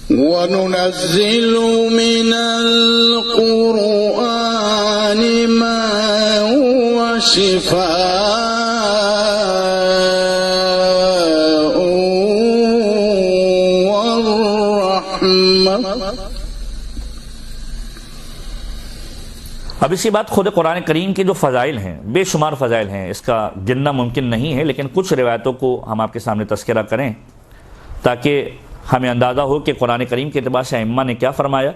وَنُنَزِّلُ مِنَ الْقُرْآنِ مَا هُوَ شِفَاءٌ وَرَحْمَةٌ۔ اب اسی بات خود قرآن کریم کے جو فضائل ہیں، بے شمار فضائل ہیں، اس کا گننا ممکن نہیں ہے، لیکن کچھ روایتوں کو ہم آپ کے سامنے تذکرہ کریں تاکہ ہمیں اندازہ ہو کہ قرآن کریم کے اعتبار سے ائمہ نے کیا فرمایا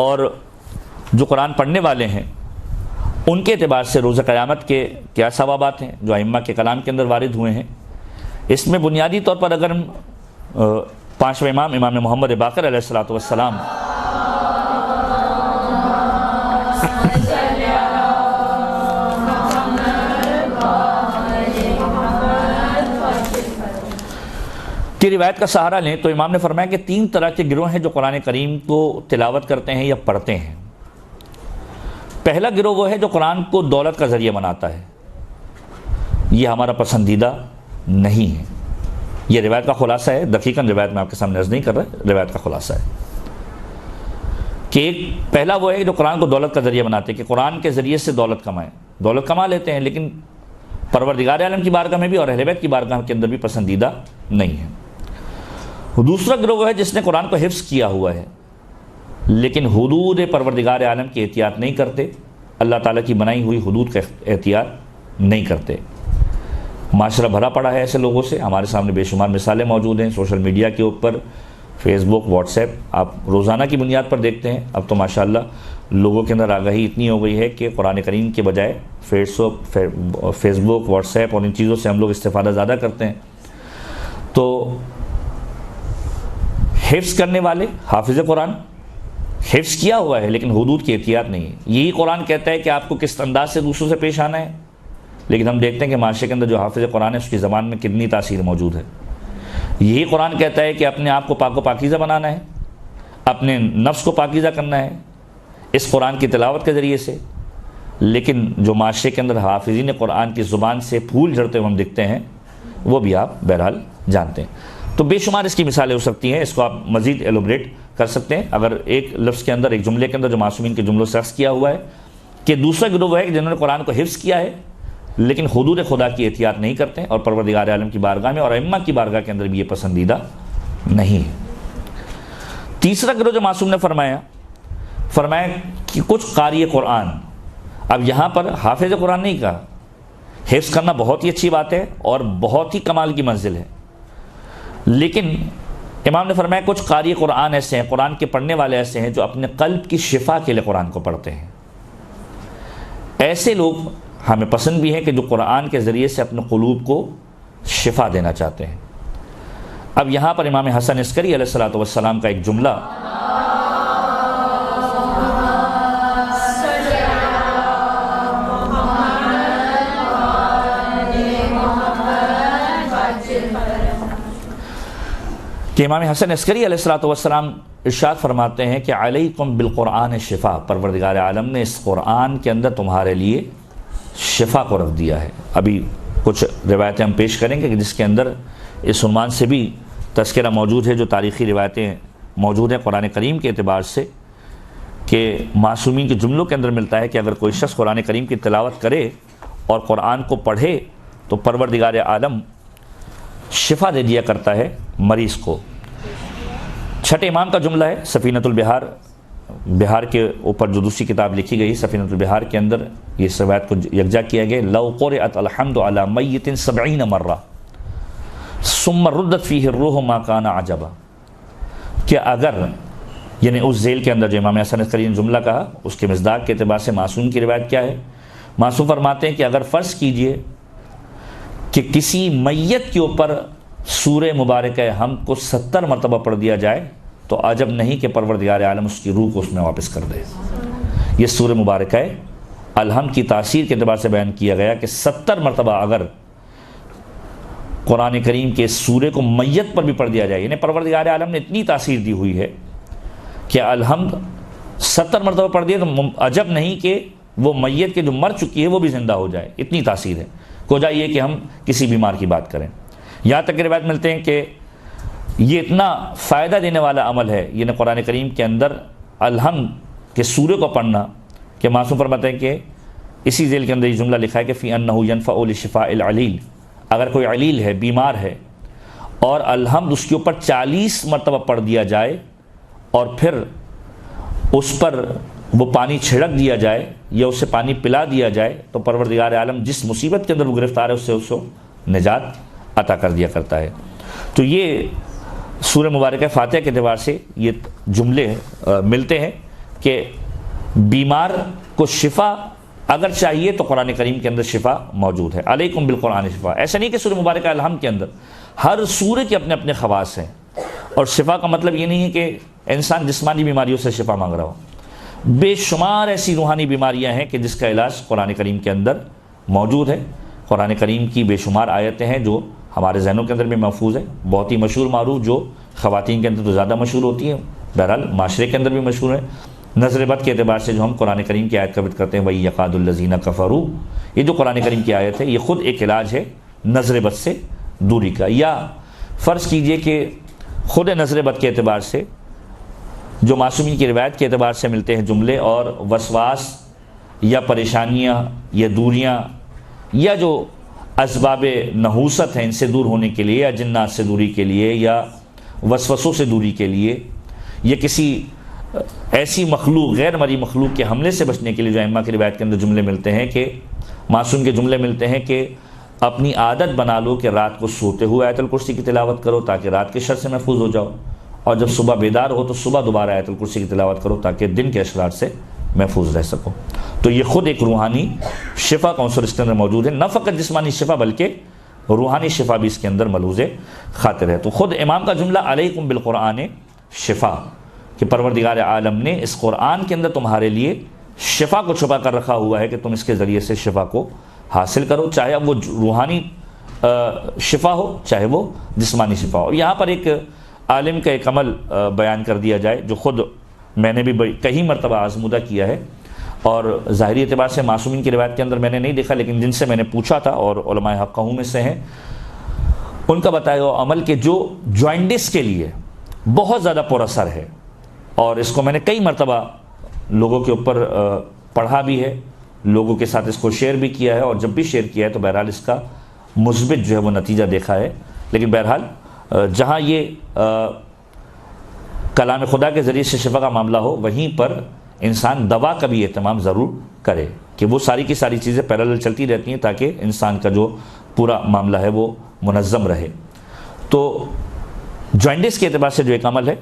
اور جو قرآن پڑھنے والے ہیں ان کے اعتبار سے روز قیامت کے کیا ثوابات ہیں جو ائمہ کے کلام کے اندر وارد ہوئے ہیں۔ اس میں بنیادی طور پر اگر ہم پانچویں امام محمد باقر علیہ السلام کی روایت کا سہارا لیں تو امام نے فرمایا کہ 3 طرح کے گروہ ہیں جو قرآن کریم کو تلاوت کرتے ہیں یا پڑھتے ہیں۔ پہلا گروہ وہ ہے جو قرآن کو دولت کا ذریعہ بناتا ہے، یہ ہمارا پسندیدہ نہیں ہے۔ یہ روایت کا خلاصہ ہے، دقیقاً روایت میں آپ کے سامنے عرض نہیں کر رہا، روایت کا خلاصہ ہے کہ ایک پہلا وہ ہے جو قرآن کو دولت کا ذریعہ بناتے ہیں کہ قرآن کے ذریعے سے دولت کمائیں، دولت کما لیتے ہیں لیکن پروردگار عالم کی بارگاہ میں بھی اور اہل بیت کی بارگاہ کے اندر بھی پسندیدہ نہیں ہے۔ دوسرا گروہ وہ ہے جس نے قرآن کو حفظ کیا ہوا ہے لیکن حدود پروردگار عالم کی احتیاط نہیں کرتے، اللہ تعالیٰ کی بنائی ہوئی حدود کا احتیاط نہیں کرتے۔ معاشرہ بھرا پڑا ہے ایسے لوگوں سے، ہمارے سامنے بے شمار مثالیں موجود ہیں سوشل میڈیا کے اوپر، فیس بک، واٹس ایپ، آپ روزانہ کی بنیاد پر دیکھتے ہیں۔ اب تو ماشاءاللہ لوگوں کے اندر آگاہی اتنی ہو گئی ہے کہ قرآن کریم کے بجائے فیس بک، واٹس ایپ اور ان چیزوں سے ہم لوگ استفادہ زیادہ کرتے ہیں۔ تو حفظ کرنے والے حافظ قرآن حفظ کیا ہوا ہے لیکن حدود کی احتیاط نہیں ہے۔ یہی قرآن کہتا ہے کہ آپ کو کس انداز سے دوسروں سے پیش آنا ہے، لیکن ہم دیکھتے ہیں کہ معاشرے کے اندر جو حافظ قرآن ہے اس کی زبان میں کتنی تاثیر موجود ہے۔ یہی قرآن کہتا ہے کہ اپنے آپ کو پاک و پاکیزہ بنانا ہے، اپنے نفس کو پاکیزہ کرنا ہے اس قرآن کی تلاوت کے ذریعے سے، لیکن جو معاشرے کے اندر حافظین قرآن کی زبان سے پھول جھڑتے ہوئے ہم دکھتے ہیں وہ بھی آپ بہرحال جانتے ہیں۔ تو بے شمار اس کی مثالیں ہو سکتی ہیں، اس کو آپ مزید ایلوبریٹ کر سکتے ہیں اگر ایک لفظ کے اندر، ایک جملے کے اندر جو معصومین کے جملوں سے عکس کیا ہوا ہے کہ دوسرا گروہ ہے کہ جنہوں نے قرآن کو حفظ کیا ہے لیکن حدود خدا کی احتیاط نہیں کرتے اور پروردگار عالم کی بارگاہ میں اور ائمہ کی بارگاہ کے اندر بھی یہ پسندیدہ نہیں ہے۔ تیسرا گروہ جو معصوم نے فرمایا کہ کچھ قاری قرآن، اب یہاں پر حافظ قرآن نہیں کہا، حفظ کرنا بہت ہی اچھی بات ہے اور بہت ہی کمال کی منزل ہے، لیکن امام نے فرمایا کچھ قاری قرآن ایسے ہیں، قرآن کے پڑھنے والے ایسے ہیں جو اپنے قلب کی شفا کے لیے قرآن کو پڑھتے ہیں۔ ایسے لوگ ہمیں پسند بھی ہیں کہ جو قرآن کے ذریعے سے اپنے قلوب کو شفا دینا چاہتے ہیں۔ اب یہاں پر امام حسن عسکری علیہ السلام کا ایک جملہ کہ امام حسن عسکری علیہ السلام ارشاد فرماتے ہیں کہ علیکم بالقرآن شفا، پروردگار عالم نے اس قرآن کے اندر تمہارے لیے شفا کو رکھ دیا ہے۔ ابھی کچھ روایتیں ہم پیش کریں گے کہ جس کے اندر اس عنوان سے بھی تذکرہ موجود ہے، جو تاریخی روایتیں موجود ہیں قرآن کریم کے اعتبار سے، کہ معصومین کے جملوں کے اندر ملتا ہے کہ اگر کوئی شخص قرآن کریم کی تلاوت کرے اور قرآن کو پڑھے تو پروردگار عالم شفا دے دیا کرتا ہے مریض کو۔ چھٹے امام کا جملہ ہے، سفینۃ البحار، بہار کے اوپر جو دوسری کتاب لکھی گئی سفینۃ البحار کے اندر یہ روایت کو یکجا کیا گیا، لو قرئت الحمد علی میت 70 مرہ ثم ردت فیہ الروح ما کان عجبا، کہ اگر یعنی اس ذیل کے اندر جو امام حسن عسکری نے جملہ کہا اس کے مصداق کے اعتبار سے معصوم کی روایت کیا ہے؟ معصوم فرماتے ہیں کہ اگر فرض کیجئے کہ کسی میت کے اوپر سورہ مبارکہ ہم کو 70 مرتبہ پڑھ دیا جائے تو عجب نہیں کہ پروردگار عالم اس کی روح کو اس میں واپس کر دے۔ یہ سورہ مبارکہ الحمد کی تاثیر کے اعتبار سے بیان کیا گیا کہ 70 مرتبہ اگر قرآن کریم کے سورے کو میت پر بھی پڑھ دیا جائے، یعنی پروردگار عالم نے اتنی تاثیر دی ہوئی ہے کہ الحمد 70 مرتبہ پڑھ دیا تو عجب نہیں کہ وہ میت کے جو مر چکی ہے وہ بھی زندہ ہو جائے، اتنی تاثیر ہے۔ کو جائے یہ کہ ہم کسی بیمار کی بات کریں، یہاں تک کہ روایت ملتے ہیں کہ یہ اتنا فائدہ دینے والا عمل ہے یعنی قرآن کریم کے اندر الحمد کے سورے کو پڑھنا، کہ معصوم فرماتے ہیں کہ اسی ذیل کے اندر یہ جملہ لکھا ہے کہ فی انہ ینفع لشفاء العلیل، اگر کوئی علیل ہے، بیمار ہے، اور الحمد اس کے اوپر 40 مرتبہ پڑھ دیا جائے اور پھر اس پر وہ پانی چھڑک دیا جائے یا اسے پانی پلا دیا جائے تو پروردگار عالم جس مصیبت کے اندر وہ گرفتار ہے اس سے اس کو نجات عطا کر دیا کرتا ہے۔ تو یہ سورہ مبارکہ فاتحہ کے اعتبار سے یہ جملے ملتے ہیں کہ بیمار کو شفا اگر چاہیے تو قرآن کریم کے اندر شفا موجود ہے۔ علیکم بالقرآن شفا، ایسا نہیں کہ سورہ مبارکہ الحمد کے اندر ہر سورے کے اپنے اپنے خواص ہیں، اور شفا کا مطلب یہ نہیں ہے کہ انسان جسمانی بیماریوں سے شفا مانگ رہا ہو، بے شمار ایسی روحانی بیماریاں ہیں کہ جس کا علاج قرآن کریم کے اندر موجود ہے۔ قرآن کریم کی بے شمار آیتیں ہیں جو ہمارے ذہنوں کے اندر بھی محفوظ ہیں، بہت ہی مشہور معروف، جو خواتین کے اندر تو زیادہ مشہور ہوتی ہیں، بہرحال معاشرے کے اندر بھی مشہور ہے۔ نظر بد کے اعتبار سے جو ہم قرآن کریم کی آیت قبط کرتے ہیں وَإِن يَكَادُ الَّذِينَ كَفَرُوا، یہ جو قرآن کریم کی آیت ہے یہ خود ایک علاج ہے نظر بد سے دوری کا۔ یا فرض کیجئے کہ خود نظر بد کے اعتبار سے جو معصومین کی روایت کے اعتبار سے ملتے ہیں جملے اور وسواس یا پریشانیاں یا دوریاں یا جو اسباب نحوست ہیں ان سے دور ہونے کے لیے، یا جنات سے دوری کے لیے، یا وسوسوں سے دوری کے لیے، یا کسی ایسی مخلوق غیر مرئی مخلوق کے حملے سے بچنے کے لیے جو ائمہ کی روایت کے اندر جملے ملتے ہیں کہ معصوم کے جملے ملتے ہیں کہ اپنی عادت بنا لو کہ رات کو سوتے ہوئے آیت الکرسی کی تلاوت کرو تاکہ رات کے شر سے محفوظ ہو جاؤ، اور جب صبح بیدار ہو تو صبح دوبارہ آیت الکرسی کی تلاوت کرو تاکہ دن کے اشرار سے محفوظ رہ سکو۔ تو یہ خود ایک روحانی شفا کا عنصر اس کے اندر موجود ہے، نہ فقط جسمانی شفا بلکہ روحانی شفا بھی اس کے اندر ملحوظ خاطر ہے۔ تو خود امام کا جملہ علیکم بالقرآن شفا، کہ پروردگار عالم نے اس قرآن کے اندر تمہارے لیے شفا کو چھپا کر رکھا ہوا ہے کہ تم اس کے ذریعے سے شفا کو حاصل کرو، چاہے اب وہ روحانی شفا ہو چاہے وہ جسمانی شفا ہو۔ یہاں پر ایک عالم کا ایک عمل بیان کر دیا جائے جو خود میں نے بھی کئی مرتبہ آزمودہ کیا ہے، اور ظاہری اعتبار سے معصومین کی روایت کے اندر میں نے نہیں دیکھا، لیکن جن سے میں نے پوچھا تھا اور علماء حقہ میں سے ہیں ان کا بتایا ہوا عمل کہ جو جوائنٹس کے لیے بہت زیادہ پر اثر ہے، اور اس کو میں نے کئی مرتبہ لوگوں کے اوپر پڑھا بھی ہے، لوگوں کے ساتھ اس کو شیئر بھی کیا ہے، اور جب بھی شیئر کیا ہے تو بہرحال اس کا مثبت جو ہے وہ نتیجہ دیکھا ہے۔ لیکن بہرحال جہاں یہ کلام خدا کے ذریعے سے شفا کا معاملہ ہو وہیں پر انسان دوا کا بھی اہتمام ضرور کرے کہ وہ ساری کی ساری چیزیں پیرالل چلتی رہتی ہیں تاکہ انسان کا جو پورا معاملہ ہے وہ منظم رہے۔ تو جوائنٹس کے اعتبار سے جو ایک عمل ہے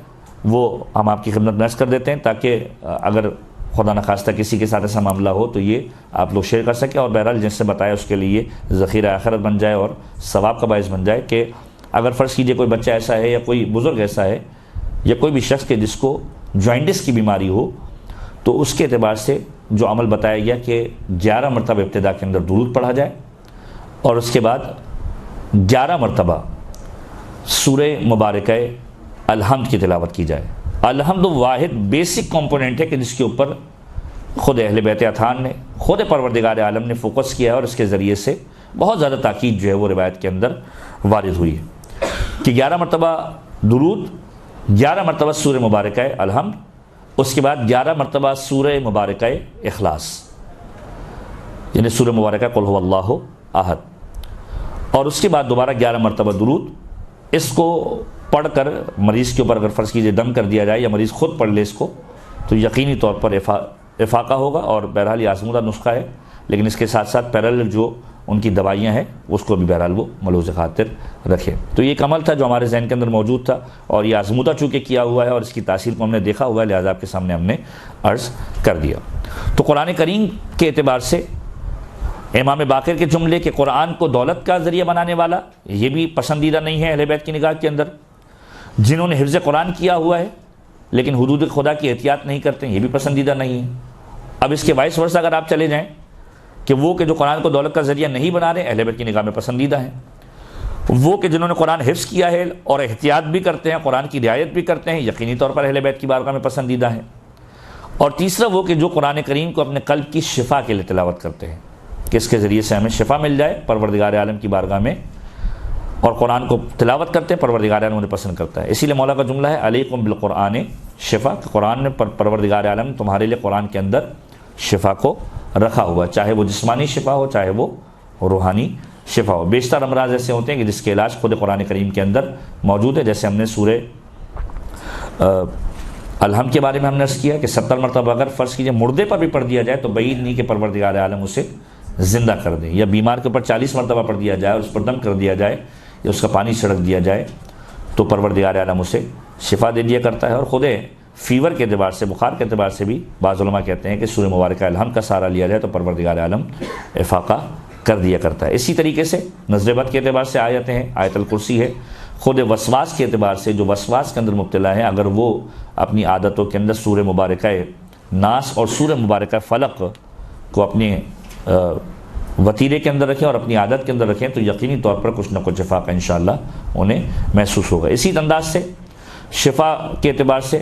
وہ ہم آپ کی خدمت میں عرض کر دیتے ہیں تاکہ اگر خدا نخواستہ کسی کے ساتھ ایسا معاملہ ہو تو یہ آپ لوگ شیئر کر سکیں، اور بہرحال جن سے بتایا اس کے لیے ذخیرہ آخرت بن جائے اور ثواب کا باعث بن جائے کہ اگر فرض کیجئے کوئی بچہ ایسا ہے یا کوئی بزرگ ایسا ہے یا کوئی بھی شخص کے جس کو جوائنٹس کی بیماری ہو تو اس کے اعتبار سے جو عمل بتایا گیا کہ 11 مرتبہ ابتدا کے اندر درود پڑھا جائے اور اس کے بعد 11 مرتبہ سورہ مبارکہ الحمد کی تلاوت کی جائے۔ الحمد واحد بیسک کمپوننٹ ہے کہ جس کے اوپر خود اہل بیت اطہار نے، خود پروردگار عالم نے فوکس کیا ہے، اور اس کے ذریعے سے بہت زیادہ تاکید جو ہے وہ روایت کے اندر وارد ہوئی ہے کہ 11 مرتبہ درود، 11 مرتبہ سورہ مبارکہ الحمد، اس کے بعد 11 مرتبہ سورہ مبارکہ اخلاص، یعنی سورہ مبارکہ قل هو اللہ احد، اور اس کے بعد دوبارہ 11 مرتبہ درود۔ اس کو پڑھ کر مریض کے اوپر اگر فرض کیجئے دم کر دیا جائے یا مریض خود پڑھ لے اس کو تو یقینی طور پر افاقہ ہوگا، اور بہرحال یہ آزمودہ نسخہ ہے، لیکن اس کے ساتھ ساتھ پیرالل جو ان کی دوائیاں ہیں اس کو بھی بہرحال وہ ملحوظ خاطر رکھے۔ تو یہ ایک عمل تھا جو ہمارے ذہن کے اندر موجود تھا، اور یہ آزمودہ چونکہ کیا ہوا ہے اور اس کی تاثیر کو ہم نے دیکھا ہوا ہے لہذا آپ کے سامنے ہم نے عرض کر دیا۔ تو قرآن کریم کے اعتبار سے امام باقر کے جملے کہ قرآن کو دولت کا ذریعہ بنانے والا، یہ بھی پسندیدہ نہیں ہے اہل بیت کی نگاہ کے اندر۔ جنہوں نے حفظ قرآن کیا ہوا ہے لیکن حدود خدا کی احتیاط نہیں کرتے ہیں، یہ بھی پسندیدہ نہیں ہے۔ اب اس کے وائس ورثہ اگر آپ چلے جائیں کہ وہ کہ جو قرآن کو دولت کا ذریعہ نہیں بنا رہے اہل بیت کی نگاہ میں پسندیدہ ہیں، وہ کہ جنہوں نے قرآن حفظ کیا ہے اور احتیاط بھی کرتے ہیں، قرآن کی رعایت بھی کرتے ہیں، یقینی طور پر اہل بیت کی بارگاہ میں پسندیدہ ہیں۔ اور تیسرا وہ کہ جو قرآن کریم کو اپنے قلب کی شفا کے لیے تلاوت کرتے ہیں کہ اس کے ذریعے سے ہمیں شفا مل جائے، پروردگار عالم کی بارگاہ میں اور قرآن کو تلاوت کرتے ہیں پروردگار عالم انہیں پسند کرتا ہے۔ اسی لیے مولا کا جملہ ہے علیکم بالقرآن شفا، کہ قرآن نے پروردگار عالم تمہارے لیے قرآن کے اندر شفا کو رکھا ہوا، چاہے وہ جسمانی شفا ہو چاہے وہ روحانی شفا ہو۔ بیشتر امراض ایسے ہوتے ہیں کہ جس کے علاج خود قرآن کریم کے اندر موجود ہے، جیسے ہم نے سورہ الحم کے بارے میں ہم نے عرض کیا کہ 70 مرتبہ اگر فرض کیجئے مردے پر بھی پڑھ دیا جائے تو بعید نہیں کہ پروردگار عالم اسے زندہ کر دیں، یا بیمار کے اوپر 40 مرتبہ پڑھ دیا جائے اور اس پر دم کر دیا جائے یا اس کا پانی چھڑک دیا جائے تو پروردگار عالم اسے شفا دے دیا کرتا ہے۔ اور خود فیور کے اعتبار سے، بخار کے اعتبار سے بھی بعض علماء کہتے ہیں کہ سورہ مبارکہ الحم کا سہارا لیا جائے تو پروردگار عالم افاقہ کر دیا کرتا ہے۔ اسی طریقے سے نظر بد کے اعتبار سے آیتیں ہیں، آیت الکرسی ہے۔ خود وسواس کے اعتبار سے جو وسواس کے اندر مبتلا ہے، اگر وہ اپنی عادتوں کے اندر سورہ مبارکہ ناس اور سورہ مبارکہ فلق کو اپنے وتیرے کے اندر رکھیں اور اپنی عادت کے اندر رکھیں تو یقینی طور پر کچھ نہ کچھ افاقہ انشاءاللہ انہیں محسوس ہوگا۔ اسی انداز سے شفا کے اعتبار سے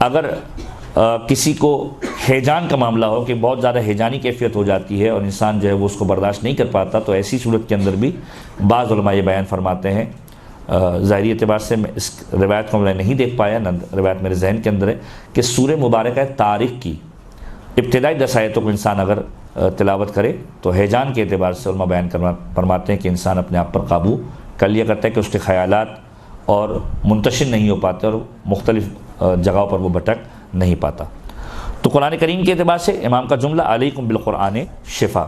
اگر کسی کو ہیجان کا معاملہ ہو کہ بہت زیادہ ہیجانی کیفیت ہو جاتی ہے اور انسان جو ہے وہ اس کو برداشت نہیں کر پاتا، تو ایسی صورت کے اندر بھی بعض علماء یہ بیان فرماتے ہیں، ظاہری اعتبار سے میں اس روایت کو میں نہیں دیکھ پایا، روایت میرے ذہن کے اندر ہے کہ سورہ مبارکہ طارق کی ابتدائی 10 آیتوں کو انسان اگر تلاوت کرے تو ہیجان کے اعتبار سے علماء بیان فرماتے ہیں کہ انسان اپنے آپ پر قابو کر لیا کرتا ہے کہ اس کے خیالات اور منتشر نہیں ہو پاتے اور مختلف جگہوں پر وہ بھٹک نہیں پاتا۔ تو قرآن کریم کے اعتبار سے امام کا جملہ علیکم بالقرآن شفا۔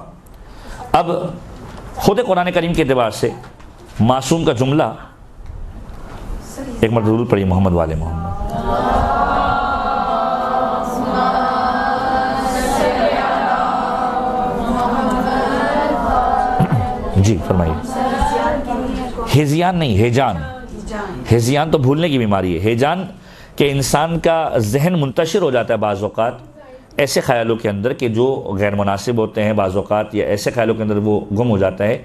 اب خود قرآن کریم کے اعتبار سے معصوم کا جملہ، ایک مرتبہ درود پڑھیے محمد والے محمد۔ جی فرمائیے۔ ہیزیان نہیں، ہیجان۔ ہیزیان تو بھولنے کی بیماری ہے، ہیجان کہ انسان کا ذہن منتشر ہو جاتا ہے بعض اوقات ایسے خیالوں کے اندر کہ جو غیر مناسب ہوتے ہیں، بعض اوقات یا ایسے خیالوں کے اندر وہ گم ہو جاتا ہے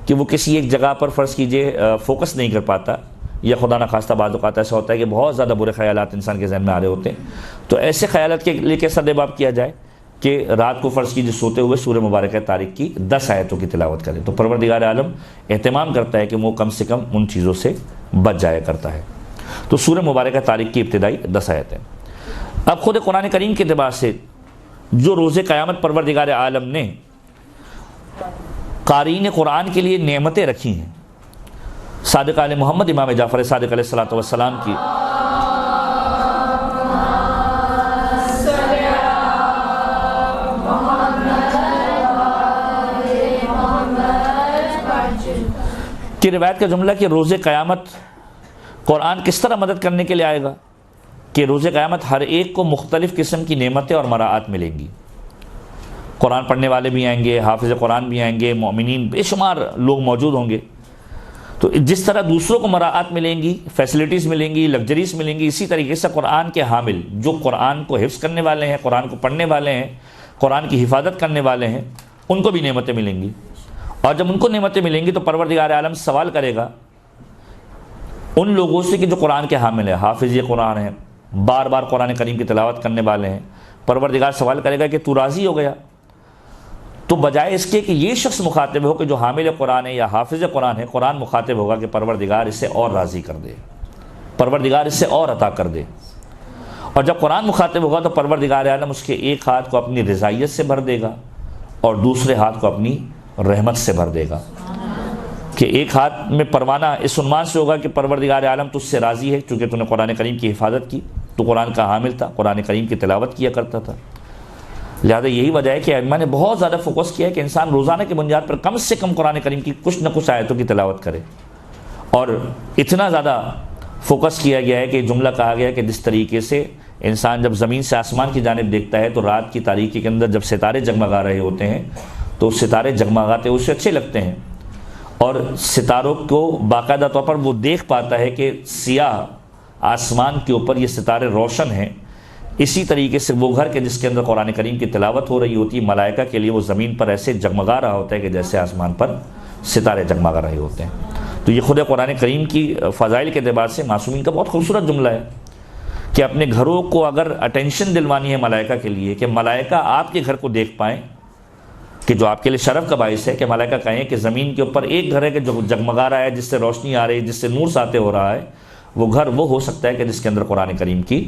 کہ وہ کسی ایک جگہ پر فرض کیجئے فوکس نہیں کر پاتا، یا خدا نخواستہ بعض اوقات ایسا ہوتا ہے کہ بہت زیادہ برے خیالات انسان کے ذہن میں آ رہے ہوتے ہیں۔ تو ایسے خیالات کے لیے کیسا دیباب کیا جائے کہ رات کو فرض کیجئے سوتے ہوئے سورہ مبارکہ طارق کی 10 آیتوں کی تلاوت کرے تو پروردگار عالم اہتمام کرتا ہے کہ وہ کم سے کم ان چیزوں سے بچ جایا کرتا ہے۔ تو سورہ مبارکہ طارق کی ابتدائی 10 آیتیں۔ اب خود قرآن کریم کے اعتبار سے جو روز قیامت پروردگار عالم نے قارئین قرآن کے لیے نعمتیں رکھی ہیں، صادق آل محمد امام جعفر صادق علیہ الصلوۃ والسلام کی روایت کا جملہ کہ روز قیامت قرآن کس طرح مدد کرنے کے لیے آئے گا کہ روز قیامت ہر ایک کو مختلف قسم کی نعمتیں اور مراعات ملیں گی۔ قرآن پڑھنے والے بھی آئیں گے، حافظ قرآن بھی آئیں گے، مومنین بے شمار لوگ موجود ہوں گے۔ تو جس طرح دوسروں کو مراعات ملیں گی، فیسلٹیز ملیں گی، لگژریز ملیں گی، اسی طریقے سے قرآن کے حامل جو قرآن کو حفظ کرنے والے ہیں، قرآن کو پڑھنے والے ہیں، قرآن کی حفاظت کرنے والے ہیں، ان کو بھی نعمتیں ملیں گی۔ اور جب ان کو نعمتیں ملیں گی تو پروردگار عالم سوال کرے گا ان لوگوں سے کہ جو قرآن کے حامل ہیں، حافظ قرآن ہیں، بار بار قرآن کریم کی تلاوت کرنے والے ہیں، پروردگار سوال کرے گا کہ تو راضی ہو گیا؟ تو بجائے اس کے کہ یہ شخص مخاطب ہو کہ جو حامل قرآن ہے یا حافظ قرآن ہے، قرآن مخاطب ہوگا کہ پروردگار اسے اور راضی کر دے، پروردگار اسے اور عطا کر دے۔ اور جب قرآن مخاطب ہوگا تو پروردگار عالم اس کے ایک ہاتھ کو اپنی رضائیت سے بھر دے گا اور دوسرے ہاتھ کو اپنی رحمت سے بھر دے گا، کہ ایک ہاتھ میں پروانہ اس عنوان سے ہوگا کہ پروردگار عالم تجھ سے راضی ہے چونکہ تو نے قرآن کریم کی حفاظت کی، تو قرآن کا حامل تھا، قرآن کریم کی تلاوت کیا کرتا تھا۔ لہذا یہی وجہ ہے کہ علماء نے بہت زیادہ فوکس کیا ہے کہ انسان روزانہ کی بنیاد پر کم سے کم قرآن کریم کی کچھ نہ کچھ آیتوں کی تلاوت کرے، اور اتنا زیادہ فوکس کیا گیا ہے کہ جملہ کہا گیا ہے کہ جس طریقے سے انسان جب زمین سے آسمان کی جانب دیکھتا ہے تو رات کی تاریکی کے اندر جب ستارے جگمگا رہے ہوتے ہیں تو ستارے جگمگاتے اسے اچھے لگتے ہیں، اور ستاروں کو باقاعدہ طور پر وہ دیکھ پاتا ہے کہ سیاہ آسمان کے اوپر یہ ستارے روشن ہیں، اسی طریقے سے وہ گھر کے جس کے اندر قرآن کریم کی تلاوت ہو رہی ہوتی ہے، ملائکہ کے لیے وہ زمین پر ایسے جگمگا رہا ہوتا ہے کہ جیسے آسمان پر ستارے جگمگا رہے ہوتے ہیں۔ تو یہ خود قرآن کریم کی فضائل کے اعتبار سے معصومین کا بہت خوبصورت جملہ ہے کہ اپنے گھروں کو اگر اٹینشن دلوانی ہے ملائکہ کے لیے کہ ملائکہ آپ کے گھر کو دیکھ پائیں، کہ جو آپ کے لیے شرف کا باعث ہے کہ ملائکہ کہیں کہ زمین کے اوپر ایک گھر ہے کہ جو جگمگا رہا ہے، جس سے روشنی آ رہی ہے، جس سے نور ساطع ہو رہا ہے، وہ گھر وہ ہو سکتا ہے کہ جس کے اندر قرآن کریم کی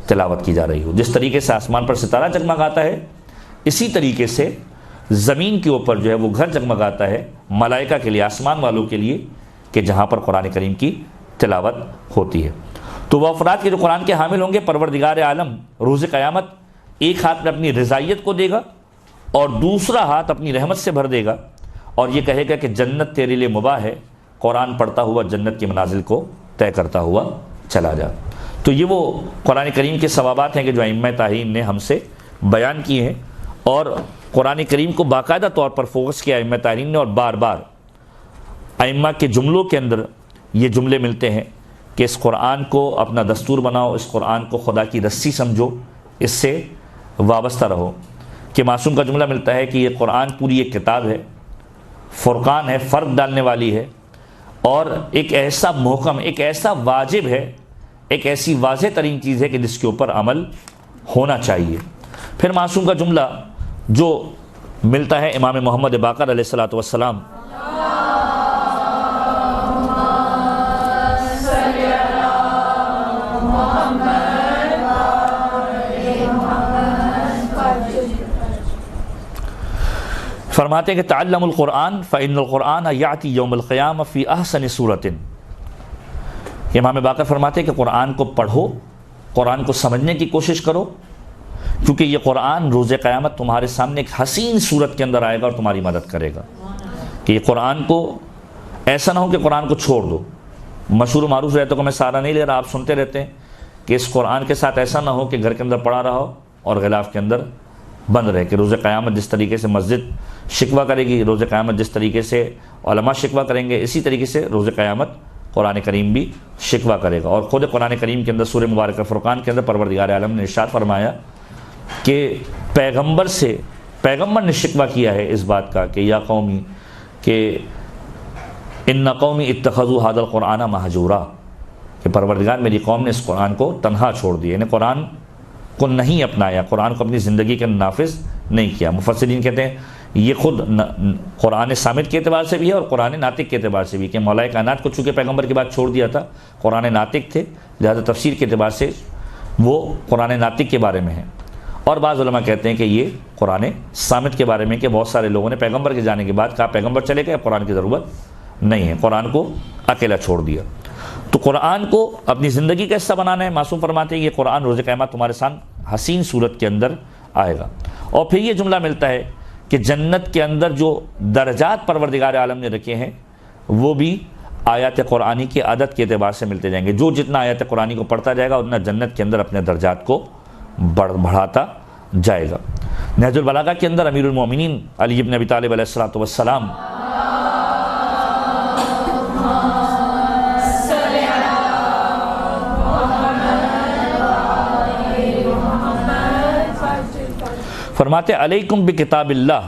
تلاوت کی جا رہی ہو۔ جس طریقے سے آسمان پر ستارہ جگمگاتا ہے، اسی طریقے سے زمین کے اوپر جو ہے وہ گھر جگمگاتا ہے ملائکہ کے لیے، آسمان والوں کے لیے، کہ جہاں پر قرآن کریم کی تلاوت ہوتی ہے۔ تو وہ افراد کے جو قرآن کے حامل ہوں گے، پروردگار عالم روز قیامت ایک ہاتھ میں اپنی رضائیت کو دے گا اور دوسرا ہاتھ اپنی رحمت سے بھر دے گا، اور یہ کہے گا کہ جنت تیرے لیے مباح ہے، قرآن پڑھتا ہوا جنت کی منازل کو طے کرتا ہوا چلا جا۔ تو یہ وہ قرآن کریم کے ثوابات ہیں کہ جو ائمہ تعین نے ہم سے بیان کیے ہیں، اور قرآن کریم کو باقاعدہ طور پر فوکس کیا ائمہ تعین نے، اور بار بار ائمہ کے جملوں کے اندر یہ جملے ملتے ہیں کہ اس قرآن کو اپنا دستور بناؤ، اس قرآن کو خدا کی رسی سمجھو، اس سے وابستہ رہو۔ کہ معصوم کا جملہ ملتا ہے کہ یہ قرآن پوری ایک کتاب ہے، فرقان ہے، فرق ڈالنے والی ہے، اور ایک ایسا محکم، ایک ایسا واجب ہے، ایک ایسی واضح ترین چیز ہے کہ جس کے اوپر عمل ہونا چاہیے۔ پھر معصوم کا جملہ جو ملتا ہے امام محمد باقر علیہ الصلوۃ والسلام، فرماتے ہیں کہ تعلم القرآن فإن القرآن یأتی یوم القیامہ فی احسن صورت۔ امام باقر فرماتے ہیں کہ قرآن کو پڑھو، قرآن کو سمجھنے کی کوشش کرو، کیونکہ یہ قرآن روز قیامت تمہارے سامنے ایک حسین صورت کے اندر آئے گا اور تمہاری مدد کرے گا۔ کہ یہ قرآن کو ایسا نہ ہو کہ قرآن کو چھوڑ دو۔ مشہور و معروف رہتوں کو میں سارا نہیں لے رہا، آپ سنتے رہتے ہیں کہ اس قرآن کے ساتھ ایسا نہ ہو کہ گھر کے اندر پڑا رہا ہو اور غلاف کے اندر بند رہے، کہ روز قیامت جس طریقے سے مسجد شکوہ کرے گی، روز قیامت جس طریقے سے علماء شکوہ کریں گے، اسی طریقے سے روز قیامت قرآن کریم بھی شکوہ کرے گا۔ اور خود قرآن کریم کے اندر سورہ مبارکہ فرقان کے اندر پروردگار عالم نے ارشاد فرمایا کہ پیغمبر نے شکوہ کیا ہے اس بات کا کہ یا قومی، کہ ان قومی اتخذوا ھذا القرآن مہجورا، کہ پروردگار میری قوم نے اس قرآن کو تنہا چھوڑ دیا، یعنی قرآن کو نہیں اپنایا، قرآن کو اپنی زندگی کے نافذ نہیں کیا۔ مفسرین کہتے ہیں یہ خود قرآن صامت کے اعتبار سے بھی ہے اور قرآن ناطق کے اعتبار سے بھی، کہ مولا کائنات کو چونکہ پیغمبر کے بعد چھوڑ دیا تھا، قرآن ناطق تھے، لہذا تفسیر کے اعتبار سے وہ قرآن ناطق کے بارے میں ہے۔ اور بعض علماء کہتے ہیں کہ یہ قرآن صامت کے بارے میں، کہ بہت سارے لوگوں نے پیغمبر کے جانے کے بعد کہا پیغمبر چلے گئے، قرآن کی ضرورت نہیں ہے، قرآن کو اکیلا چھوڑ دیا۔ تو قرآن کو اپنی زندگی کا حصہ بنانا ہے۔ معصوم فرماتے ہیں یہ قرآن روز قیامت تمہارے سامنے حسین صورت کے اندر آئے گا۔ اور پھر یہ جملہ ملتا ہے کہ جنت کے اندر جو درجات پروردگار عالم نے رکھے ہیں وہ بھی آیات قرآنی کی عدد کے اعتبار سے ملتے جائیں گے۔ جو جتنا آیات قرآنی کو پڑھتا جائے گا اتنا جنت کے اندر اپنے درجات کو بڑھاتا جائے گا۔ نہج البلاغہ کے اندر امیر المومنین علی بن ابی طالب علیہ الصلوۃ والسلام فرماتے علیکم بکتاب اللہ،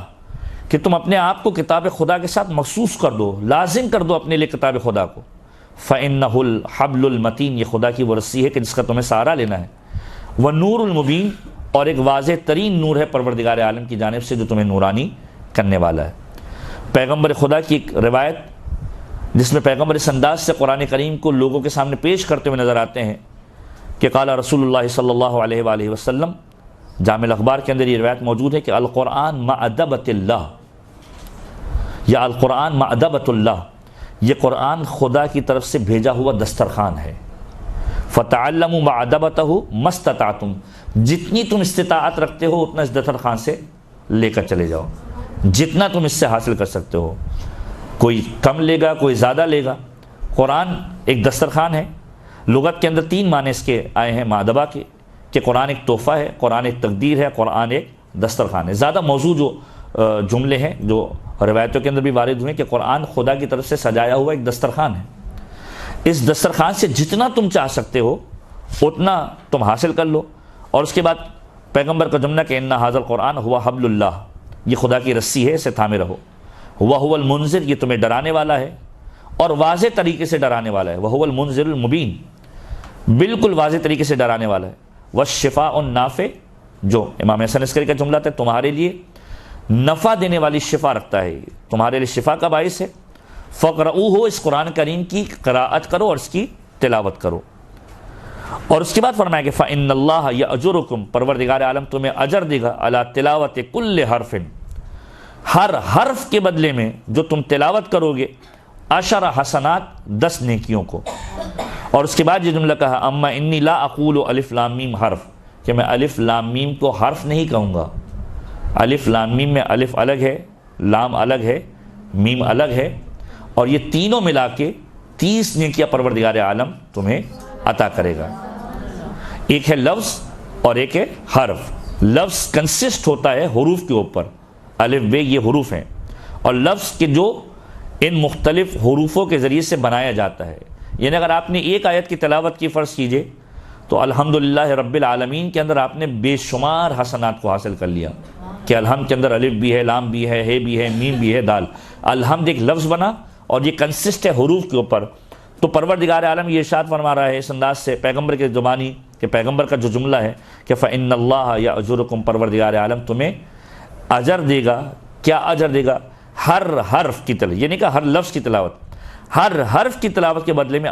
کہ تم اپنے آپ کو کتاب خدا کے ساتھ مخصوص کر دو، لازم کر دو اپنے لیے کتاب خدا کو۔ فإنہ الحبل المتین، یہ خدا کی وہ رسی ہے کہ جس کا تمہیں سہارا لینا ہے۔ والنور المبین، اور ایک واضح ترین نور ہے پروردگار عالم کی جانب سے جو تمہیں نورانی کرنے والا ہے۔ پیغمبر خدا کی ایک روایت جس میں پیغمبر اس انداز سے قرآن کریم کو لوگوں کے سامنے پیش کرتے ہوئے نظر آتے ہیں کہ قال رسول اللہ صلی اللہ علیہ وآلہ وسلم، جامع الاخبار کے اندر یہ روایت موجود ہے کہ القرآن مأدبۃ اللہ، یا القرآن مأدبۃ اللہ، یہ قرآن خدا کی طرف سے بھیجا ہوا دسترخوان ہے۔ فتعلموا مأدبتہ ما استطعتم، جتنی تم استطاعت رکھتے ہو اتنا اس دسترخوان سے لے کر چلے جاؤ، جتنا تم اس سے حاصل کر سکتے ہو، کوئی کم لے گا کوئی زیادہ لے گا۔ قرآن ایک دسترخوان ہے، لغت کے اندر 3 معنی اس کے آئے ہیں مأدبہ کے، کہ قرآن ایک تحفہ ہے، قرآن ایک تقدیر ہے، قرآن ایک دسترخوان ہے۔ زیادہ موضوع جو جملے ہیں جو روایتوں کے اندر بھی وارد ہوئے کہ قرآن خدا کی طرف سے سجایا ہوا ایک دسترخوان ہے، اس دسترخوان سے جتنا تم چاہ سکتے ہو اتنا تم حاصل کر لو۔ اور اس کے بعد پیغمبر کا جملہ کہ ان ھذا القرآن هو حبل اللہ، یہ خدا کی رسی ہے، اسے تھامے رہو۔ وهو المنذر، یہ تمہیں ڈرانے والا ہے اور واضح طریقے سے ڈرانے والا ہے۔ وهو المنذر المبین، بالکل واضح طریقے سے ڈرانے والا ہے۔ والشفاء النافع، جو امام حسن عسکری کا جملہ تھا، تمہارے لیے نفع دینے والی شفا رکھتا ہے، تمہارے لیے شفا کا باعث ہے۔ فقرؤہ، اس قرآن کریم کی قراءت کرو اور اس کی تلاوت کرو۔ اور اس کے بعد فرمایا کہ فإن اللہ یأجرکم، پروردگار عالم تمہیں اجر دے گا، علی تلاوت کل حرف، ہر حرف کے بدلے میں جو تم تلاوت کرو گے، 10 حسنات، 10 نیکیوں کو۔ اور اس کے بعد یہ جملہ کہا اما انی لا اقول الف لام میم حرف، کہ میں الف لام میم کو حرف نہیں کہوں گا۔ الف لام میم میں الف الگ ہے، لام الگ ہے، میم الگ ہے، اور یہ تینوں ملا کے 30 نیکیاں پروردگار عالم تمہیں عطا کرے گا۔ ایک ہے لفظ اور ایک ہے حرف۔ لفظ کنسسٹ ہوتا ہے حروف کے اوپر، الف بے یہ حروف ہیں، اور لفظ کے جو ان مختلف حروفوں کے ذریعے سے بنایا جاتا ہے۔ یعنی اگر آپ نے ایک آیت کی تلاوت کی فرض کیجئے تو الحمدللہ رب العالمین کے اندر آپ نے بے شمار حسنات کو حاصل کر لیا، کہ الحمد کے اندر الف بھی ہے، لام بھی ہے، ہے بھی ہے، میم بھی ہے، دال۔ الحمد ایک لفظ بنا اور یہ کنسسٹ ہے حروف کے اوپر۔ تو پروردگار عالم یہ ارشاد فرما رہا ہے اس انداز سے پیغمبر کے زبانی، کہ پیغمبر کا جو جملہ ہے کہ فإن اللہ یأجرکم، پروردگار عالم تمہیں اجر دے گا۔ کیا اجر دے گا؟ ہر حرف کی تلاوت، یہ نہیں کہا ہر لفظ کی تلاوت، ہر حرف کی تلاوت کے بدلے میں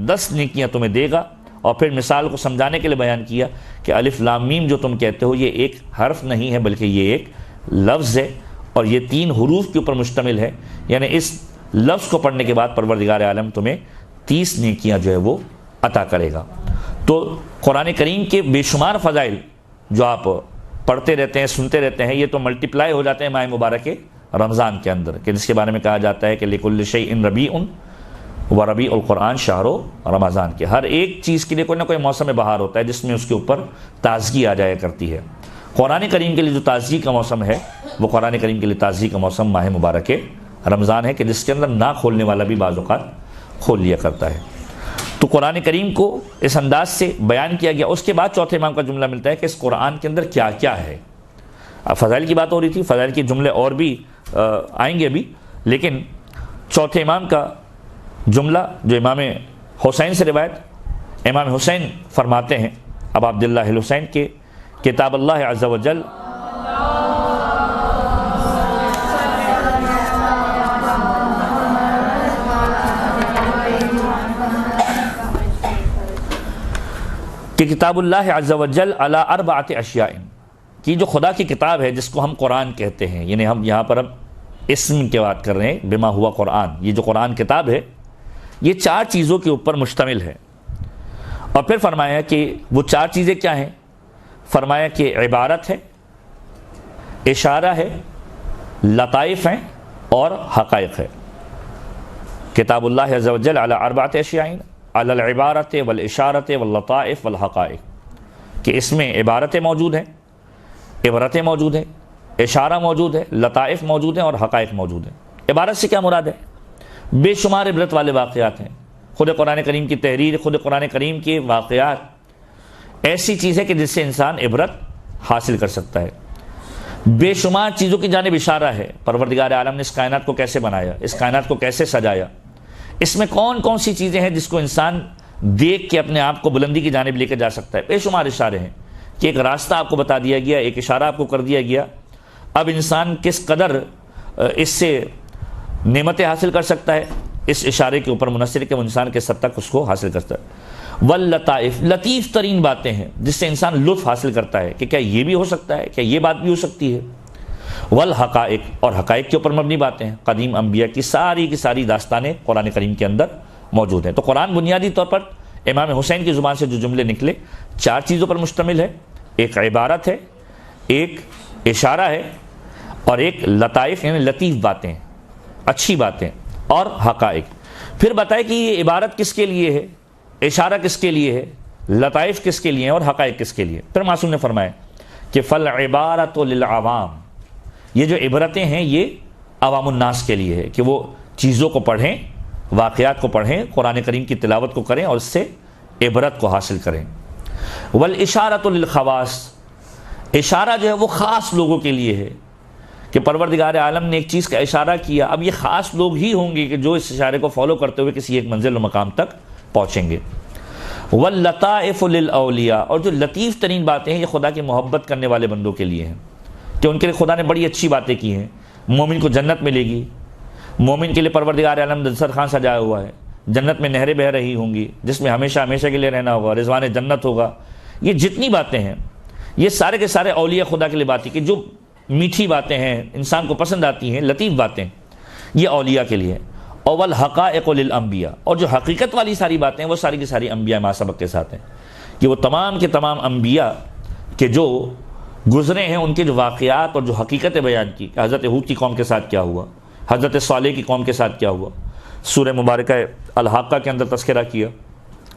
10 نیکیاں تمہیں دے گا۔ اور پھر مثال کو سمجھانے کے لیے بیان کیا کہ الف لام میم جو تم کہتے ہو یہ ایک حرف نہیں ہے بلکہ یہ ایک لفظ ہے، اور یہ 3 حروف کے اوپر مشتمل ہے۔ یعنی اس لفظ کو پڑھنے کے بعد پروردگار عالم تمہیں 30 نیکیاں جو ہے وہ عطا کرے گا۔ تو قرآن کریم کے بے شمار فضائل جو آپ پڑھتے رہتے ہیں، سنتے رہتے ہیں، یہ تو ملٹیپلائی ہو جاتے ہیں ماہ مبارک رمضان کے اندر، کہ جس کے بارے میں کہا جاتا ہے کہ لِكُلِّ شَيْءٍ رَبِيعٌ وَرَبِيعُ القرآن شہر رمضان، کے ہر ایک چیز کے لیے کوئی نہ کوئی موسم بہار ہوتا ہے جس میں اس کے اوپر تازگی آ جایا کرتی ہے۔ قرآن کریم کے لیے جو تازگی کا موسم ہے وہ قرآن کریم کے لیے تازگی کا موسم ماہ مبارک رمضان ہے، کہ جس کے اندر نہ کھولنے والا بھی بعض اوقات کھول لیا کرتا ہے۔ تو قرآن کریم کو اس انداز سے بیان کیا گیا۔ اس کے بعد چوتھے امام کا جملہ ملتا ہے کہ اس قرآن کے اندر کیا کیا ہے۔ اب فضائل کی بات ہو رہی تھی، فضائل کے جملے اور بھی آئیں گے ابھی، لیکن چوتھے امام کا جملہ جو امام حسین سے روایت، امام حسین فرماتے ہیں اب عبداللہ الحسین کے کتاب اللہ عز و جل کہ کتاب اللہ عز و جل علی 4 اشیاء، کہ جو خدا کی کتاب ہے جس کو ہم قرآن کہتے ہیں، یعنی ہم یہاں پر اب اسم کی بات کر رہے ہیں، بما ہوا قرآن، یہ جو قرآن کتاب ہے یہ 4 چیزوں کے اوپر مشتمل ہے۔ اور پھر فرمایا کہ وہ 4 چیزیں کیا ہیں؟ فرمایا کہ عبارت ہے، اشارہ ہے، لطائف ہیں اور حقائق ہے۔ کتاب اللہ عز و جل علی 4 اشیاء علی العبارت والاشارت واللطائف والحقائق، کہ اس میں عبارتیں موجود ہیں، عبرتیں موجود ہیں، اشارہ موجود ہے، لطائف موجود ہیں اور حقائق موجود ہیں۔ عبارت سے کیا مراد ہے؟ بے شمار عبرت والے واقعات ہیں۔ خود قرآن کریم کی تحریر، خود قرآن کریم کے واقعات ایسی چیز ہے کہ جس سے انسان عبرت حاصل کر سکتا ہے۔ بے شمار چیزوں کی جانب اشارہ ہے، پروردگار عالم نے اس کائنات کو کیسے بنایا، اس کائنات کو کیسے سجایا، اس میں کون کون سی چیزیں ہیں جس کو انسان دیکھ کے اپنے آپ کو بلندی کی جانب لے کے جا سکتا ہے۔ بے شمار اشارے ہیں کہ ایک راستہ آپ کو بتا دیا گیا، ایک اشارہ آپ کو کر دیا گیا، اب انسان کس قدر اس سے نعمتیں حاصل کر سکتا ہے اس اشارے کے اوپر منحصر کہ وہ انسان کس حد تک اس کو حاصل کرتا ہے۔ واللطائف، لطیف ترین باتیں ہیں جس سے انسان لطف حاصل کرتا ہے کہ کیا یہ بھی ہو سکتا ہے، کیا یہ بات بھی ہو سکتی ہے۔ والحقائق، اور حقائق کے اوپر مبنی باتیں ہیں، قدیم انبیاء کی ساری داستانیں قرآن کریم کے اندر موجود ہیں۔ تو قرآن بنیادی طور پر امام حسین کی زبان سے جو جملے نکلے 4 چیزوں پر مشتمل ہے، ایک عبارت ہے، ایک اشارہ ہے، اور ایک لطائف یعنی لطیف باتیں، اچھی باتیں، اور حقائق۔ پھر بتائے کہ یہ عبارت کس کے لیے ہے، اشارہ کس کے لیے ہے، لطائف کس کے لیے ہیں، اور حقائق کس کے لیے۔ پھر معصوم نے فرمایا کہ فالعبارۃ للعوام، یہ جو عبرتیں ہیں یہ عوام الناس کے لیے ہے، کہ وہ چیزوں کو پڑھیں، واقعات کو پڑھیں، قرآن کریم کی تلاوت کو کریں اور اس سے عبرت کو حاصل کریں۔ والاشارۃ للخواص، اشارہ جو ہے وہ خاص لوگوں کے لیے ہے، کہ پروردگار عالم نے ایک چیز کا اشارہ کیا، اب یہ خاص لوگ ہی ہوں گے کہ جو اس اشارے کو فالو کرتے ہوئے کسی ایک منزل و مقام تک پہنچیں گے۔ واللطائف للاولیاء، اور جو لطیف ترین باتیں ہیں یہ خدا کی محبت کرنے والے بندوں کے لیے ہیں، کہ ان کے لیے خدا نے بڑی اچھی باتیں کی ہیں. مومن کو جنت ملے گی, مومن کے لیے پروردگار عالم دسترخوان سجایا ہوا ہے, جنت میں نہریں بہہ رہی ہوں گی جس میں ہمیشہ ہمیشہ کے لیے رہنا ہوگا, رضوان جنت ہوگا. یہ جتنی باتیں ہیں یہ سارے کے سارے اولیاء خدا کے لیے باتیں کہ جو میٹھی باتیں ہیں, انسان کو پسند آتی ہیں, لطیف باتیں, یہ اولیاء کے لیے. اول حقائق للانبیاء, اور جو حقیقت والی ساری باتیں ہیں وہ ساری کی ساری انبیاء ما سبق کے ساتھ ہیں, کہ وہ تمام کے تمام انبیاء کے جو گزرے ہیں ان کے جو واقعات اور جو حقیقتیں بیان کی, کہ حضرت ہود کی قوم کے ساتھ کیا ہوا, حضرت صالح کی قوم کے ساتھ کیا ہوا. سورہ مبارکہ الحاقہ کے اندر تذکرہ کیا,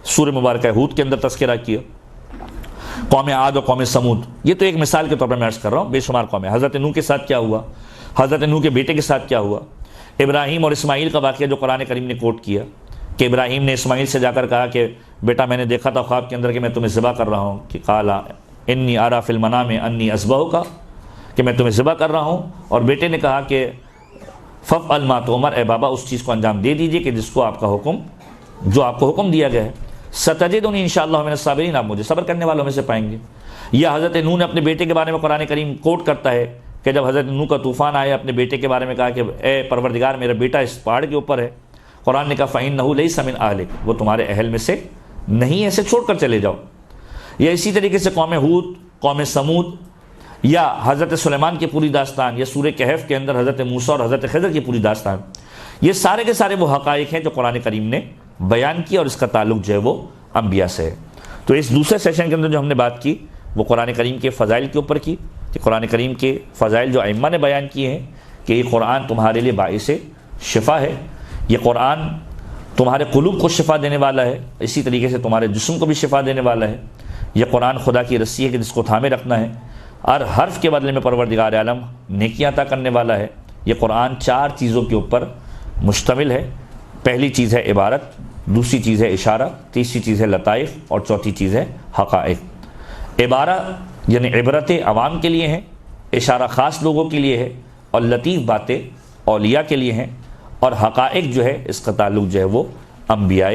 سورہ مبارکہ ہود کے اندر تذکرہ کیا, قوم عاد اور قوم سمود. یہ تو ایک مثال کے طور پر میں عرض کر رہا ہوں, بے شمار قومیں. حضرت نوح کے ساتھ کیا ہوا, حضرت نوح کے بیٹے کے ساتھ کیا ہوا, ابراہیم اور اسماعیل کا واقعہ جو قرآن کریم نے کوٹ کیا, کہ ابراہیم نے اسماعیل سے جا کر کہا کہ بیٹا میں نے دیکھا تھا خواب کے اندر کہ میں تمہیں ذبح کر رہا ہوں, کہ قال انی ارا فی المنام انی اذبحک, کہ میں تمہیں ذبح کر رہا ہوں. اور بیٹے نے کہا کہ فافعل ما تؤمر, اے بابا اس چیز کو انجام دے دیجئے کہ جس کو آپ کا حکم, جو آپ کو حکم دیا گیا ہے. ستجدنی انشاءاللہ من الصابرین, آپ مجھے صبر کرنے والوں میں سے پائیں گے. یا حضرت نوح نے اپنے بیٹے کے بارے میں قرآن کریم کوٹ کرتا ہے کہ جب حضرت نوح کا طوفان آیا, اپنے بیٹے کے بارے میں کہا کہ اے پروردگار میرا بیٹا اس پہاڑ کے اوپر ہے. قرآن نے کہا فإنہ لیس من اہلک, وہ تمہارے اہل میں سے نہیں, ایسے چھوڑ کر چلے جاؤ. یا اسی طریقے سے قوم ہود, قوم سمود, یا حضرت سلیمان کی پوری داستان, یا سورہ کہف کے اندر حضرت موسیٰ اور حضرت خضر کی پوری داستان. یہ سارے کے سارے وہ حقائق ہیں جو قرآن کریم نے بیان کیا, اور اس کا تعلق جو ہے وہ انبیاء سے ہے. تو اس دوسرے سیشن کے اندر جو ہم نے بات کی وہ قرآن کریم کے فضائل کے اوپر کی, کہ قرآن کریم کے فضائل جو ائمہ نے بیان کیے ہیں, کہ یہ قرآن تمہارے لیے باعث شفا ہے, یہ قرآن تمہارے قلوب کو شفا دینے والا ہے, اسی طریقے سے تمہارے جسم کو بھی شفا دینے والا ہے. یہ قرآن خدا کی رسی ہے کہ جس کو تھامے رکھنا ہے, ہر حرف کے بدلے میں پروردگار عالم نیکیاں عطا کرنے والا ہے. یہ قرآن 4 چیزوں کے اوپر مشتمل ہے. پہلی چیز ہے عبارت, دوسری چیز ہے اشارہ, تیسری چیز ہے لطائف, اور چوتھی چیز ہے حقائق. عبارہ یعنی عبرتیں عوام کے لیے ہیں, اشارہ خاص لوگوں کے لیے ہے, اور لطیف باتیں اولیاء کے لیے ہیں, اور حقائق جو ہے اس کا تعلق جو ہے وہ انبیاء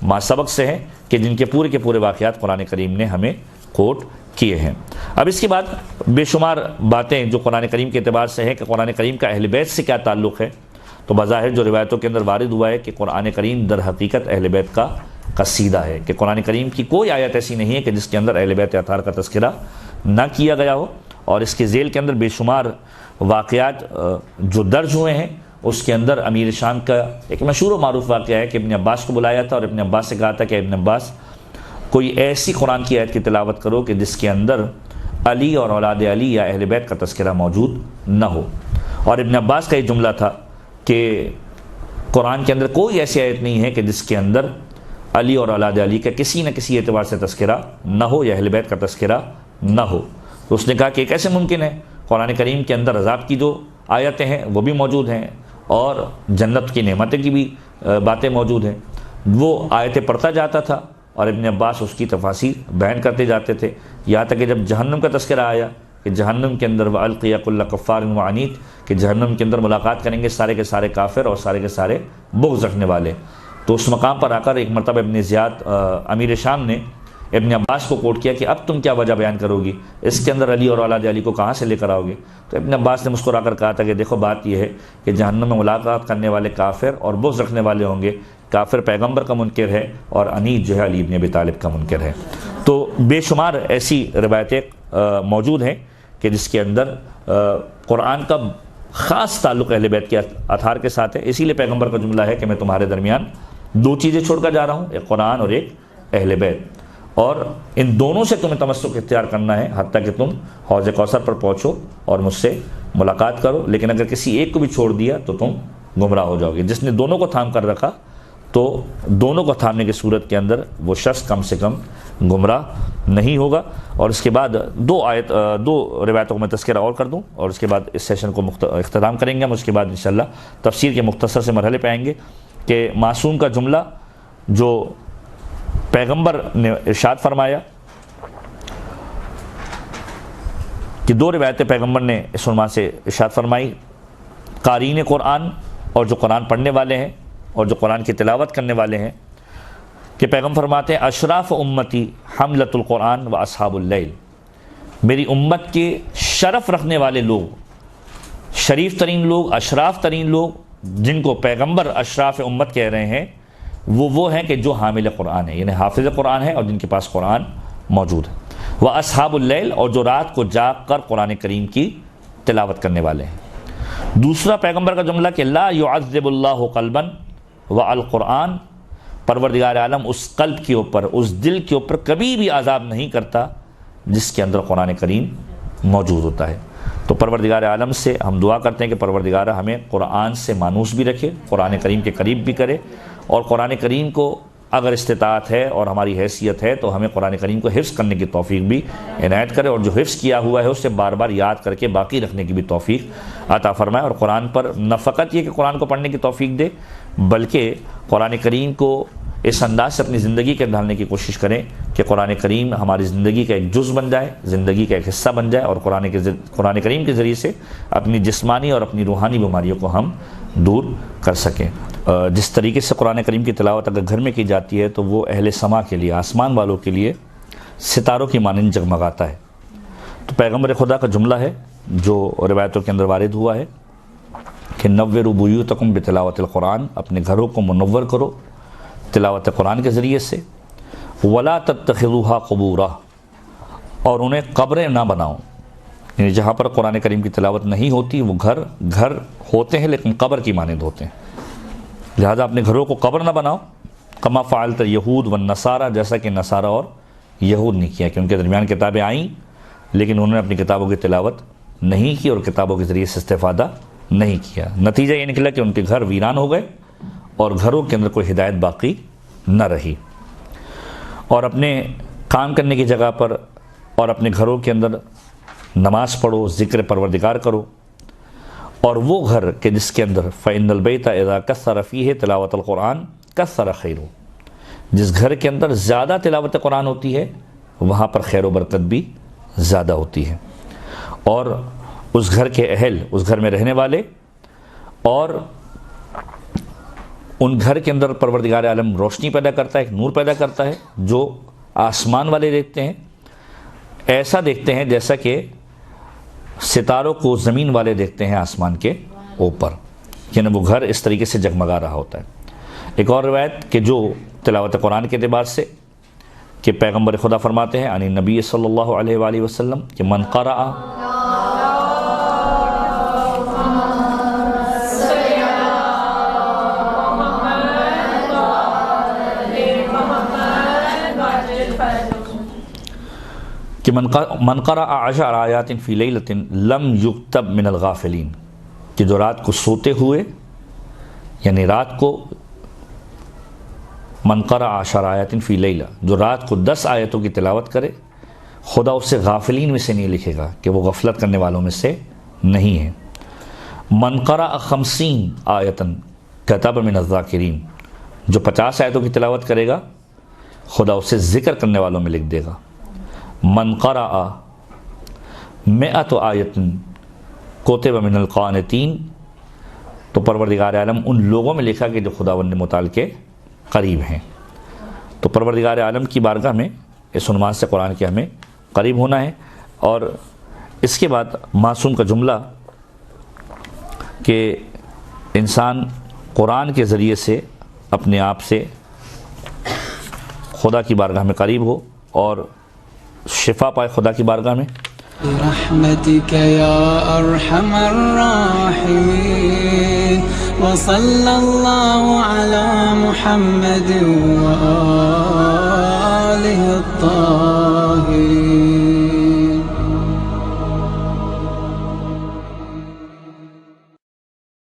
ما سبق سے ہے, کہ جن کے پورے واقعات قرآن کریم نے ہمیں کوٹ کیے ہیں. اب اس کے بعد بے شمار باتیں جو قرآن کریم کے اعتبار سے ہیں, کہ قرآن کریم کا اہل بیت سے کیا تعلق ہے. تو بظاہر جو روایتوں کے اندر وارد ہوا ہے کہ قرآن کریم در حقیقت اہل بیت کا قصیدہ ہے, کہ قرآن کریم کی کوئی آیت ایسی نہیں ہے کہ جس کے اندر اہل بیت اطہار کا تذکرہ نہ کیا گیا ہو. اور اس کے ذیل کے اندر بے شمار واقعات جو درج ہوئے ہیں, اس کے اندر امیر شام کا ایک مشہور و معروف واقعہ ہے کہ ابن عباس کو بلایا تھا, اور ابن عباس سے کہا تھا کہ ابن عباس کوئی ایسی قرآن کی آیت کی تلاوت کرو کہ جس کے اندر علی اور اولاد علی یا اہل بیت کا تذکرہ موجود نہ ہو. اور ابن عباس کا یہ جملہ تھا کہ قرآن کے اندر کوئی ایسی آیت نہیں ہے کہ جس کے اندر علی اور اولاد علی کا کسی نہ کسی اعتبار سے تذکرہ نہ ہو, یا اہل بیت کا تذکرہ نہ ہو. تو اس نے کہا کہ یہ کیسے ممکن ہے, قرآن کریم کے اندر عذاب کی جو آیتیں ہیں وہ بھی موجود ہیں, اور جنت کی نعمتیں کی بھی باتیں موجود ہیں. وہ آیتیں پڑھتا جاتا تھا, اور ابن عباس اس کی تفاسیر بیان کرتے جاتے تھے, یہاں تک کہ جب جہنم کا تذکرہ آیا کہ جہنم کے اندر وَأَلْقِيَ كُلَّ كَفَّارٍ وَعَنِيدٍ, کہ جہنم کے اندر ملاقات کریں گے سارے کے سارے کافر اور سارے کے سارے بغض رکھنے والے. تو اس مقام پر آ کر ایک مرتبہ ابن زیاد امیر شام نے ابن عباس کو کوٹ کیا کہ اب تم کیا وجہ بیان کرو گی, اس کے اندر علی اور اولاد علی کو کہاں سے لے کر آؤ گے. تو ابن عباس نے مسکرا کر کہا تھا کہ دیکھو بات یہ ہے کہ جہنم میں ملاقات کرنے والے کافر اور بغض رکھنے والے ہوں گے. کافر پیغمبر کا منکر ہے, اور انیت جو ہے علی ابن ابی طالب کا منکر ہے. تو بے شمار ایسی روایتیں موجود ہیں کہ جس کے اندر قرآن کا خاص تعلق اہل بیت کے اطہار کے ساتھ ہے. اسی لیے پیغمبر کا جملہ ہے کہ میں تمہارے درمیان 2 چیزیں چھوڑ کر جا رہا ہوں, ایک قرآن اور ایک اہل بیت, اور ان دونوں سے تمہیں تمسک اختیار کرنا ہے حتیٰ کہ تم حوض کوثر پر پہنچو اور مجھ سے ملاقات کرو. لیکن اگر کسی ایک کو بھی چھوڑ دیا تو تم گمراہ ہو جاؤ گے. جس نے دونوں کو تھام کر رکھا تو دونوں کو تھامنے کی صورت کے اندر وہ شخص کم سے کم گمراہ نہیں ہوگا. اور اس کے بعد 2 روایتوں کو میں تذکرہ اور کر دوں, اور اس کے بعد اس سیشن کو اختتام کریں گے ہم. اس کے بعد انشاءاللہ تفسیر کے مختصر سے مرحلے پہ آئیں گے کہ معصوم کا جملہ جو پیغمبر نے ارشاد فرمایا, کہ 2 روایتیں پیغمبر نے اس عنوان سے ارشاد فرمائی, قارئین قرآن اور جو قرآن پڑھنے والے ہیں اور جو قرآن کی تلاوت کرنے والے ہیں, کہ پیغمبر فرماتے ہیں اشراف امتی حملۃ القرآن و اصحاب اللیل, میری امت کے شرف رکھنے والے لوگ، شریف ترین لوگ، اشراف ترین لوگ جن کو پیغمبر اشراف امت کہہ رہے ہیں، وہ ہیں کہ جو حامل قرآن ہے، یعنی حافظ قرآن ہے اور جن کے پاس قرآن موجود ہے۔ وہ اصحاب اللیل، اور جو رات کو جاگ کر قرآن کریم کی تلاوت کرنے والے ہیں۔ دوسرا پیغمبر کا جملہ کہ لا يعذب اللہ قلبا والقرآن، پروردگار عالم اس قلب کے اوپر، اس دل کے اوپر کبھی بھی عذاب نہیں کرتا جس کے اندر قرآن کریم موجود ہوتا ہے۔ تو پروردگار عالم سے ہم دعا کرتے ہیں کہ پروردگار ہمیں قرآن سے مانوس بھی رکھے، قرآن کریم کے قریب بھی کرے، اور قرآن کریم کو اگر استطاعت ہے اور ہماری حیثیت ہے تو ہمیں قرآن کریم کو حفظ کرنے کی توفیق بھی عنایت کرے، اور جو حفظ کیا ہوا ہے اسے بار بار یاد کر کے باقی رکھنے کی بھی توفیق عطا فرمائے، اور قرآن پر نہ فقط یہ کہ قرآن کو پڑھنے کی توفیق دے، بلکہ قرآن کریم کو اس انداز سے اپنی زندگی کے ڈھالنے کی کوشش کریں کہ قرآن کریم ہماری زندگی کا ایک جز بن جائے، زندگی کا ایک حصہ بن جائے، اور قرآن کریم کے ذریعے سے اپنی جسمانی اور اپنی روحانی بیماریوں کو ہم دور کر سکیں۔ جس طریقے سے قرآن کریم کی تلاوت اگر گھر میں کی جاتی ہے تو وہ اہل سما کے لیے، آسمان والوں کے لیے ستاروں کی مانند جگمگاتا ہے۔ تو پیغمبر خدا کا جملہ ہے جو روایتوں کے اندر وارد ہوا ہے کہ نوروا بیوتکم بتلاوت القرآن، اپنے گھروں کو منور کرو تلاوت قرآن کے ذریعے سے، ولا تتخذوها قبورا، اور انہیں قبریں نہ بناؤ، یعنی جہاں پر قرآن کریم کی تلاوت نہیں ہوتی وہ گھر ہوتے ہیں لیکن قبر کی مانند ہوتے ہیں، لہذا اپنے گھروں کو قبر نہ بناؤ۔ کما فعلت یہود والنصارى، جیسا کہ نصارہ اور یہود نے کیا کہ ان کے درمیان کتابیں آئیں لیکن انہوں نے اپنی کتابوں کی تلاوت نہیں کی اور کتابوں کے ذریعے سے استفادہ نہیں کیا، نتیجہ یہ نکلا کہ ان کے گھر ویران ہو گئے اور گھروں کے اندر کوئی ہدایت باقی نہ رہی۔ اور اپنے کام کرنے کی جگہ پر اور اپنے گھروں کے اندر نماز پڑھو، ذکر پروردگار کرو، اور وہ گھر کہ جس کے اندر فَإِنَّ الْبَيْتَ إِذَا كَثَّرَ فِيهِ تِلَاوَةَ الْقُرْآنِ كَثَّرَ خَيْرُهُ، جس گھر کے اندر زیادہ تلاوت قرآن ہوتی ہے وہاں پر خیر و برکت بھی زیادہ ہوتی ہے، اور اس گھر کے اہل، اس گھر میں رہنے والے، اور ان گھر کے اندر پروردگار عالم روشنی پیدا کرتا ہے، ایک نور پیدا کرتا ہے جو آسمان والے دیکھتے ہیں، ایسا دیکھتے ہیں جیسا کہ ستاروں کو زمین والے دیکھتے ہیں آسمان کے اوپر، یعنی وہ گھر اس طریقے سے جگمگا رہا ہوتا ہے۔ ایک اور روایت کہ جو تلاوت قرآن کے اعتبار سے کہ پیغمبر خدا فرماتے ہیں عن نبی صلی اللہ علیہ وآلہ وسلم کہ من قرأ، کہ من قرأ 10 آیات فی لیلۃ لم یکتب من الغافلین، کہ جو رات کو سوتے ہوئے، یعنی رات کو من قرأ 10 آیات فی لیلہ، جو رات کو 10 آیتوں کی تلاوت کرے، خدا اسے غافلین میں سے نہیں لکھے گا کہ وہ غفلت کرنے والوں میں سے نہیں ہے۔ من قرأ 50 آیۃ کتب من الذاکرین، جو 50 آیتوں کی تلاوت کرے گا خدا اسے ذکر کرنے والوں میں لکھ دے گا۔ من قرأ 100 آیۃ کتب من القانتین، تو پروردگار عالم ان لوگوں میں لکھا کہ جو خداوند متعال کے قریب ہیں۔ تو پروردگار عالم کی بارگاہ میں اس عنوان سے قرآن کے ہمیں قریب ہونا ہے۔ اور اس کے بعد معصوم کا جملہ کہ انسان قرآن کے ذریعے سے اپنے آپ سے خدا کی بارگاہ میں قریب ہو اور شفا پائے خدا کی بارگاہ میں۔ برحمتك يا أرحم الراحمين وصلى الله على محمد وآله الطاهرين۔